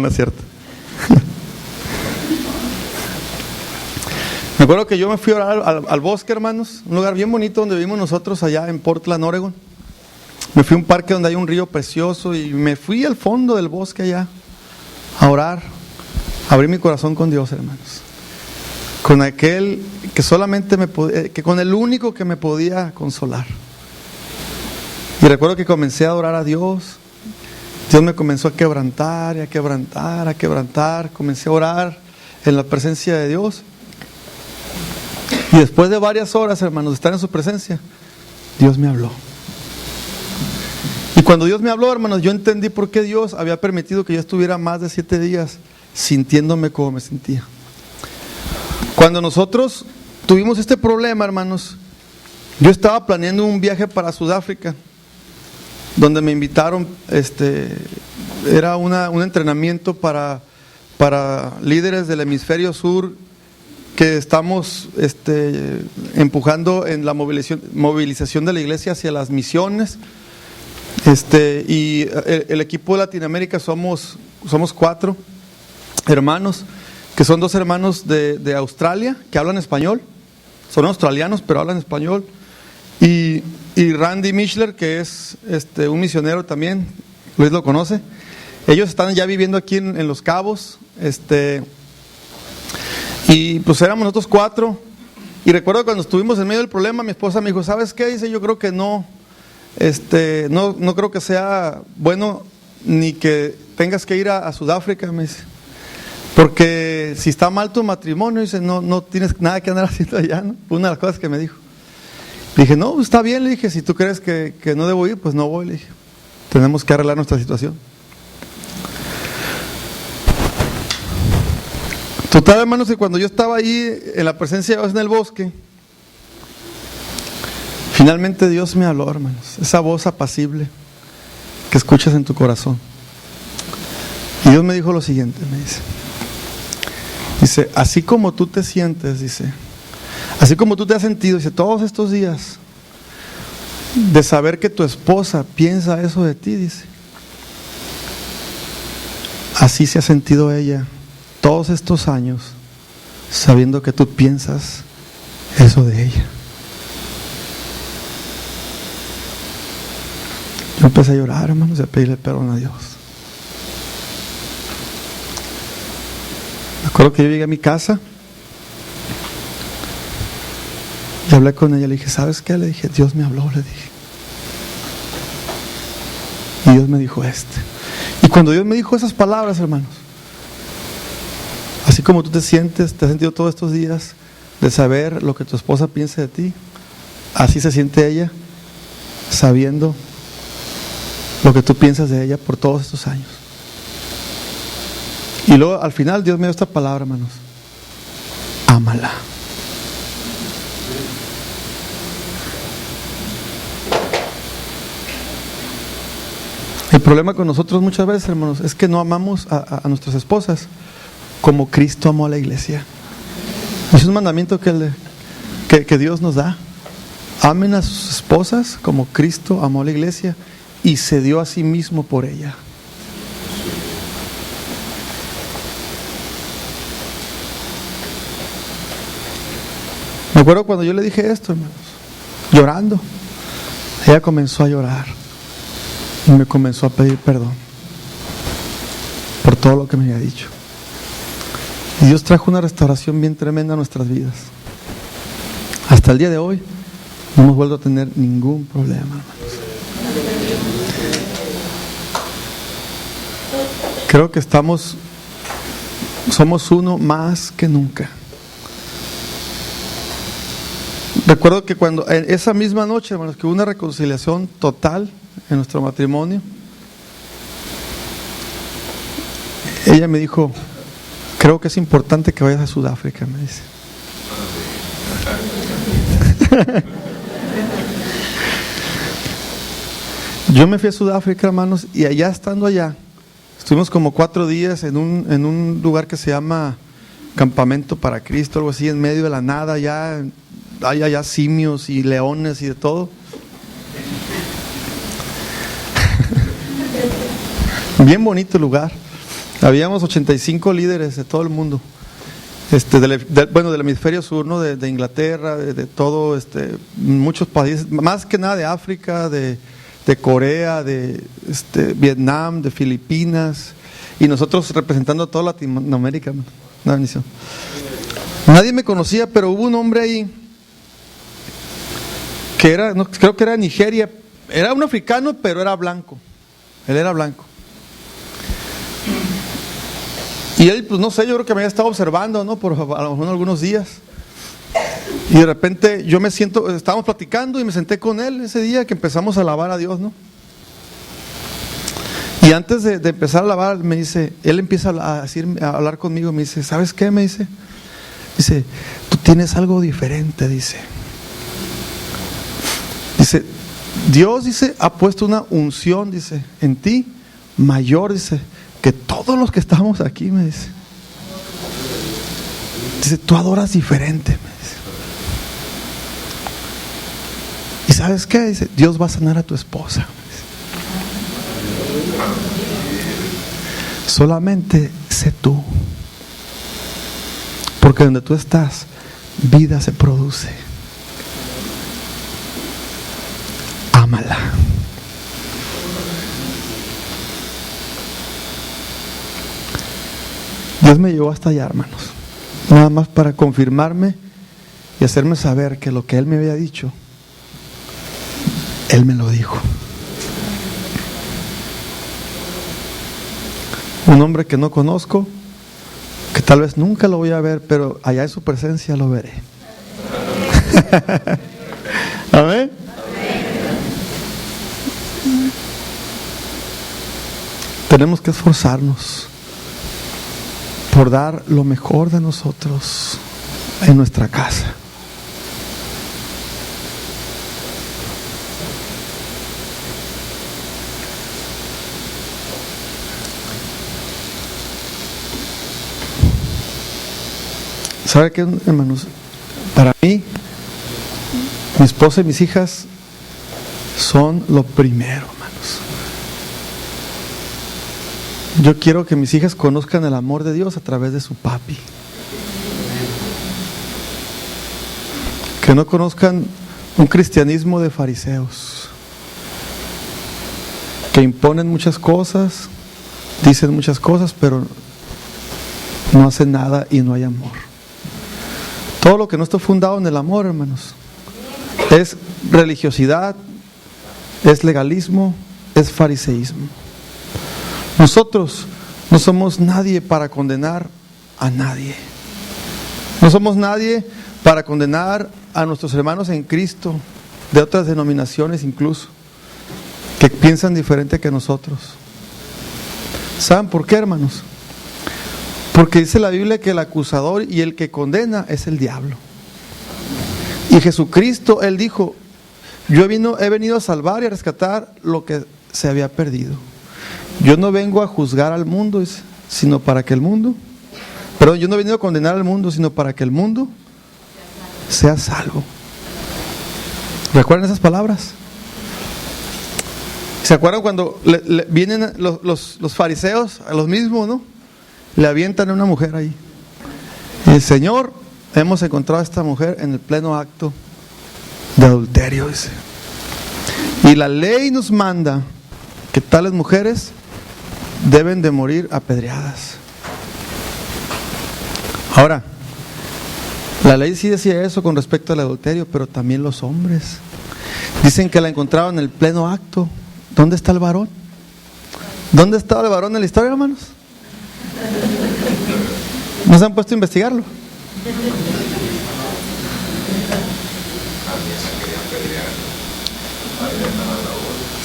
No es cierto. Me acuerdo que yo me fui a orar al bosque, hermanos, un lugar bien bonito donde vivimos nosotros allá en Portland, Oregon. Me fui a un parque donde hay un río precioso y me fui al fondo del bosque allá a orar, a abrir mi corazón con Dios, hermanos. Con aquel que solamente con el único que me podía consolar. Y recuerdo que comencé a adorar a Dios. Dios me comenzó a quebrantar, y a quebrantar, a quebrantar. Comencé a orar en la presencia de Dios. Y después de varias horas, hermanos, de estar en su presencia, Dios me habló. Y cuando Dios me habló, hermanos, yo entendí por qué Dios había permitido que yo estuviera más de 7 días sintiéndome como me sentía. Cuando nosotros tuvimos este problema, hermanos, yo estaba planeando un viaje para Sudáfrica, donde me invitaron, era un entrenamiento para líderes del hemisferio sur, que estamos empujando en la movilización de la iglesia hacia las misiones. Y el equipo de Latinoamérica somos 4 hermanos, que son 2 hermanos de Australia, que hablan español. Son australianos, pero hablan español. Y Randy Michler, que es un misionero también, Luis lo conoce. Ellos están ya viviendo aquí en Los Cabos. Y pues éramos nosotros 4. Y recuerdo cuando estuvimos en medio del problema, mi esposa me dijo, ¿sabes qué? Dice, yo creo que no creo que sea bueno ni que tengas que ir a Sudáfrica, me dice. Porque si está mal tu matrimonio, dice, no tienes nada que andar haciendo allá, ¿no? Una de las cosas que me dijo. Dije, no, está bien, le dije, si tú crees que no debo ir, pues no voy, le dije. Tenemos que arreglar nuestra situación. Total, hermanos, que cuando yo estaba ahí en la presencia de Dios en el bosque, finalmente Dios me habló, hermanos. Esa voz apacible que escuchas en tu corazón. Y Dios me dijo lo siguiente, me dice, así como tú te sientes, dice, así como tú te has sentido, dice, todos estos días, de saber que tu esposa piensa eso de ti, dice, así se ha sentido ella todos estos años, sabiendo que tú piensas eso de ella. Yo empecé a llorar, hermanos, y a pedirle perdón a Dios. Me acuerdo que yo llegué a mi casa y hablé con ella. Le dije, ¿sabes qué? Le dije, Dios me habló, le dije. Y Dios me dijo Y cuando Dios me dijo esas palabras, hermanos, así como tú te has sentido todos estos días de saber lo que tu esposa piensa de ti, así se siente ella, sabiendo lo que tú piensas de ella por todos estos años. Y luego al final Dios me dio esta palabra, hermanos: ámala. El problema con nosotros muchas veces, hermanos, es que no amamos a nuestras esposas como Cristo amó a la iglesia. Es un mandamiento que Dios nos da. Amen a sus esposas como Cristo amó a la iglesia y se dio a sí mismo por ella. Me acuerdo cuando yo le dije esto, hermanos, llorando. Ella comenzó a llorar y me comenzó a pedir perdón por todo lo que me había dicho. Y Dios trajo una restauración bien tremenda a nuestras vidas. Hasta el día de hoy No hemos vuelto a tener ningún problema, hermanos. Creo que somos uno más que nunca. Recuerdo que cuando en esa misma noche, hermanos, que hubo una reconciliación total en nuestro matrimonio, ella me dijo: creo que es importante que vayas a Sudáfrica, me dice. Yo me fui a Sudáfrica, hermanos, y allá, estando allá, estuvimos como 4 días en un lugar que se llama Campamento para Cristo, algo así, en medio de la nada. Allá hay allá simios y leones y de todo. Bien bonito lugar. Habíamos 85 líderes de todo el mundo, del hemisferio sur, ¿no? De Inglaterra, de todo, muchos países, más que nada de África, de Corea, de Vietnam, de Filipinas, y nosotros representando a toda Latinoamérica. Una bendición. Nadie me conocía, pero hubo un hombre ahí que era, no, creo que era de Nigeria, era un africano, pero era blanco. Él era blanco. Y él, pues no sé, yo creo que me había estado observando, ¿no? Por a lo mejor algunos días. Y de repente yo estábamos platicando y me senté con él ese día que empezamos a alabar a Dios, ¿no? Y antes de empezar a alabar, él empieza a hablar conmigo, me dice: ¿sabes qué? Me dice, tú tienes algo diferente, dice, Dios, ha puesto una unción, en ti, mayor, que todos los que estamos aquí, me dice. Tú adoras diferente, me dice. ¿Y sabes qué? Dice, Dios va a sanar a tu esposa, me dice. Solamente sé tú, porque donde tú estás, vida se produce. Ámala. Dios me llevó hasta allá, hermanos, nada más para confirmarme y hacerme saber que lo que Él me había dicho, Él me lo dijo. Un hombre que no conozco, que tal vez nunca lo voy a ver, pero allá en su presencia lo veré. Amén. Tenemos que esforzarnos por dar lo mejor de nosotros en nuestra casa. ¿Sabe qué, hermanos? Para mí, mi esposa y mis hijas son lo primero, hermanos. Yo quiero que mis hijas conozcan el amor de Dios a través de su papi. Que no conozcan un cristianismo de fariseos, que imponen muchas cosas, dicen muchas cosas, pero no hacen nada y no hay amor. Todo lo que no está fundado en el amor, hermanos, es religiosidad, es legalismo, es fariseísmo. Nosotros no somos nadie para condenar a nadie. No somos nadie para condenar a nuestros hermanos en Cristo, de otras denominaciones incluso, que piensan diferente que nosotros. ¿Saben por qué, hermanos? Porque dice la Biblia que el acusador y el que condena es el diablo. Y Jesucristo, Él dijo: yo he venido a salvar y a rescatar lo que se había perdido. Yo no vengo a juzgar al mundo, sino para que el mundo, yo no he venido a condenar al mundo, sino para que el mundo sea salvo. ¿Recuerdan esas palabras? ¿Se acuerdan cuando vienen los fariseos, a los mismos, ¿no? Le avientan a una mujer ahí. Y el Señor, hemos encontrado a esta mujer en el pleno acto de adulterio, dice. Y la ley nos manda que tales mujeres deben de morir apedreadas. Ahora, La ley sí decía eso con respecto al adulterio, pero también los hombres. Dicen que la encontraron en el pleno acto. ¿Dónde está el varón? ¿Dónde estaba el varón en la historia, hermanos? ¿No se han puesto a investigarlo?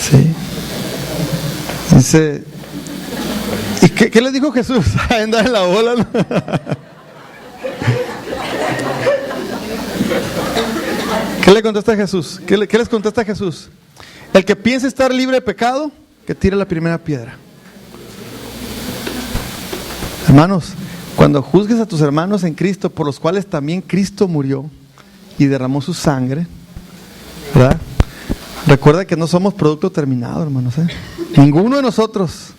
Sí. Dice, ¿y qué le dijo Jesús? Andar en la bola, ¿no? ¿Qué le contesta Jesús? ¿Qué les contesta Jesús? El que piense estar libre de pecado, que tire la primera piedra. Hermanos, cuando juzgues a tus hermanos en Cristo, por los cuales también Cristo murió y derramó su sangre, ¿verdad? Recuerda que no somos producto terminado, hermanos, ¿eh? Ninguno de nosotros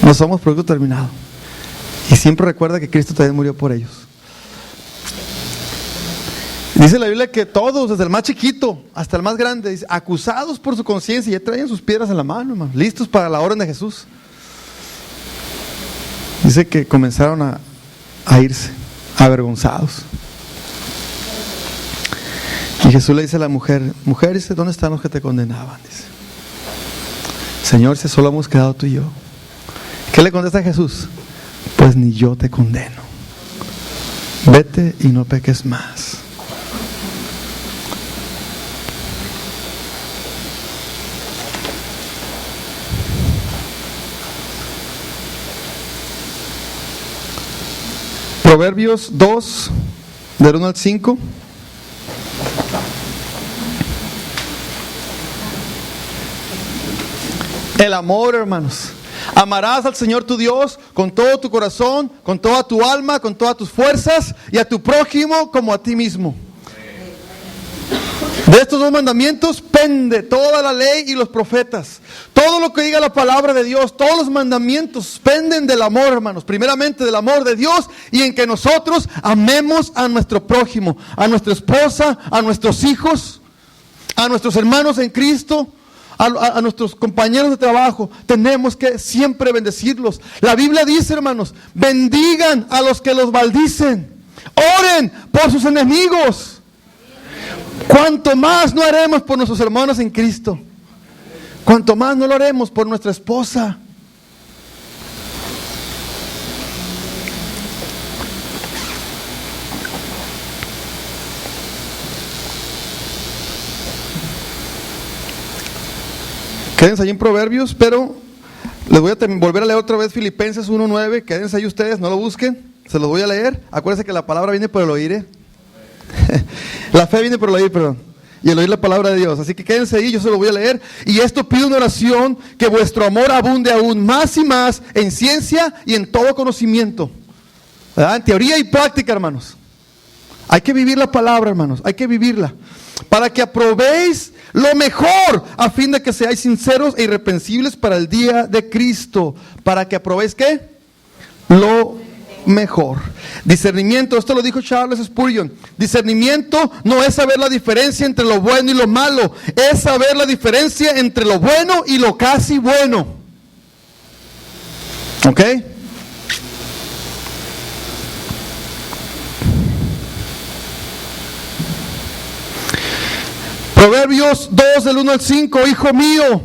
no somos producto terminado. Y siempre recuerda que Cristo también murió por ellos. Dice la Biblia que todos, desde el más chiquito hasta el más grande, dice, acusados por su conciencia, ya traían sus piedras en la mano, hermano, listos para la orden de Jesús. Dice que comenzaron a irse, avergonzados. Y Jesús le dice a la mujer, dice, ¿dónde están los que te condenaban? Dice, Señor, si solo hemos quedado tú y yo. ¿Qué le contesta Jesús? Pues ni yo te condeno. Vete y no peques más. Proverbios 2, del 1 al 5. El amor, hermanos. Amarás al Señor tu Dios con todo tu corazón, con toda tu alma, con todas tus fuerzas, y a tu prójimo como a ti mismo. De estos dos mandamientos pende toda la ley y los profetas. Todo lo que diga la palabra de Dios, todos los mandamientos penden del amor, hermanos. Primeramente del amor de Dios, y en que nosotros amemos a nuestro prójimo, a nuestra esposa, a nuestros hijos, a nuestros hermanos en Cristo, a nuestros compañeros de trabajo. Tenemos que siempre bendecirlos. La Biblia dice, hermanos, bendigan a los que los maldicen, oren por sus enemigos. Cuanto más no haremos por nuestros hermanos en Cristo, cuanto más no lo haremos por nuestra esposa. Quédense ahí en Proverbios, pero les voy a volver a leer otra vez Filipenses 1:9. Quédense ahí ustedes, no lo busquen, se los voy a leer. Acuérdense que la palabra viene por el oír, ¿eh? La fe viene por el oír, perdón, y el oír la palabra de Dios. Así que quédense ahí, yo se lo voy a leer. Y esto pido una oración, que vuestro amor abunde aún más y más en ciencia y en todo conocimiento, ¿verdad? En teoría y práctica, hermanos. Hay que vivir la palabra, hermanos, hay que vivirla, para que aprobéis lo mejor, a fin de que seáis sinceros e irreprensibles para el día de Cristo. Para que aprobéis, ¿qué? Lo mejor. Discernimiento, esto lo dijo Charles Spurgeon. Discernimiento no es saber la diferencia entre lo bueno y lo malo, es saber la diferencia entre lo bueno y lo casi bueno. ¿Ok? Proverbios 2, del 1 al 5. Hijo mío,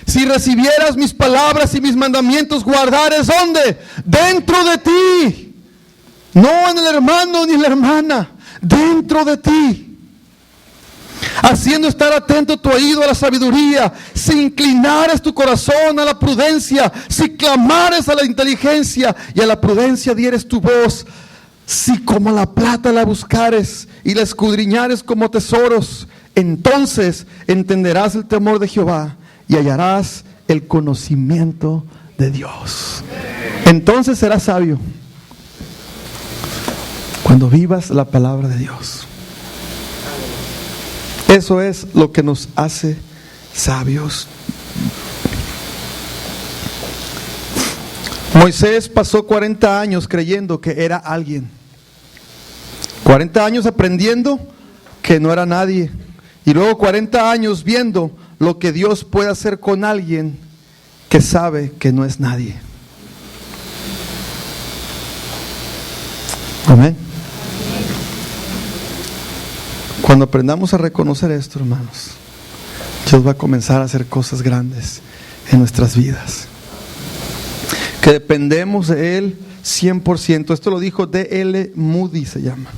si recibieras mis palabras y mis mandamientos, guardares, ¿dónde? Dentro de ti. No en el hermano ni en la hermana, dentro de ti. Haciendo estar atento tu oído a la sabiduría, si inclinares tu corazón a la prudencia, si clamares a la inteligencia y a la prudencia dieres tu voz, si como la plata la buscares y la escudriñares como tesoros, entonces entenderás el temor de Jehová y hallarás el conocimiento de Dios. Entonces serás sabio cuando vivas la palabra de Dios. Eso es lo que nos hace sabios. Moisés pasó 40 años creyendo que era alguien. 40 años aprendiendo que no era nadie. Y luego 40 años viendo lo que Dios puede hacer con alguien que sabe que no es nadie. Amén. Cuando aprendamos a reconocer esto, hermanos, Dios va a comenzar a hacer cosas grandes en nuestras vidas. Que dependemos de Él 100%. Esto lo dijo D.L. Moody, se llama.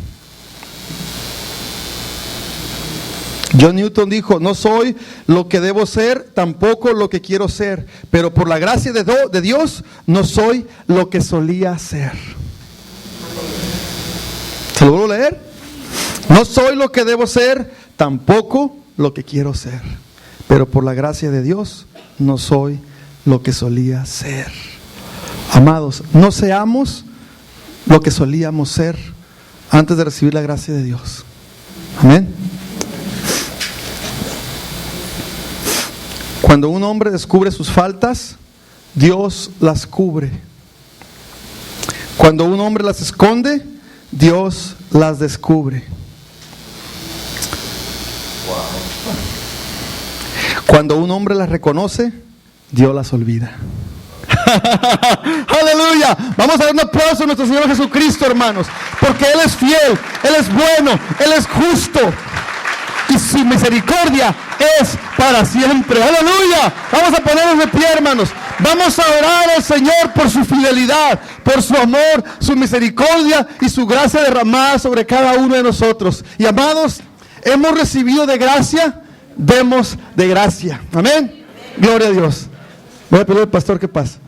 John Newton dijo: no soy lo que debo ser, tampoco lo que quiero ser, pero por la gracia de Dios no soy lo que solía ser. ¿Se lo vuelvo a leer? No soy lo que debo ser, tampoco lo que quiero ser, pero por la gracia de Dios no soy lo que solía ser. Amados, no seamos lo que solíamos ser antes de recibir la gracia de Dios. Amén. Cuando un hombre descubre sus faltas, Dios las cubre. Cuando un hombre las esconde, Dios las descubre. Cuando un hombre las reconoce, Dios las olvida. Aleluya. Vamos a dar un aplauso a nuestro Señor Jesucristo, hermanos, porque Él es fiel, Él es bueno, Él es justo y su misericordia es para siempre. Aleluya. Vamos a ponernos de pie, hermanos. Vamos a orar al Señor por su fidelidad, por su amor, su misericordia y su gracia derramada sobre cada uno de nosotros. Y amados, hemos recibido de gracia, demos de gracia. Amén. Gloria a Dios. Voy a pedir al pastor que pase.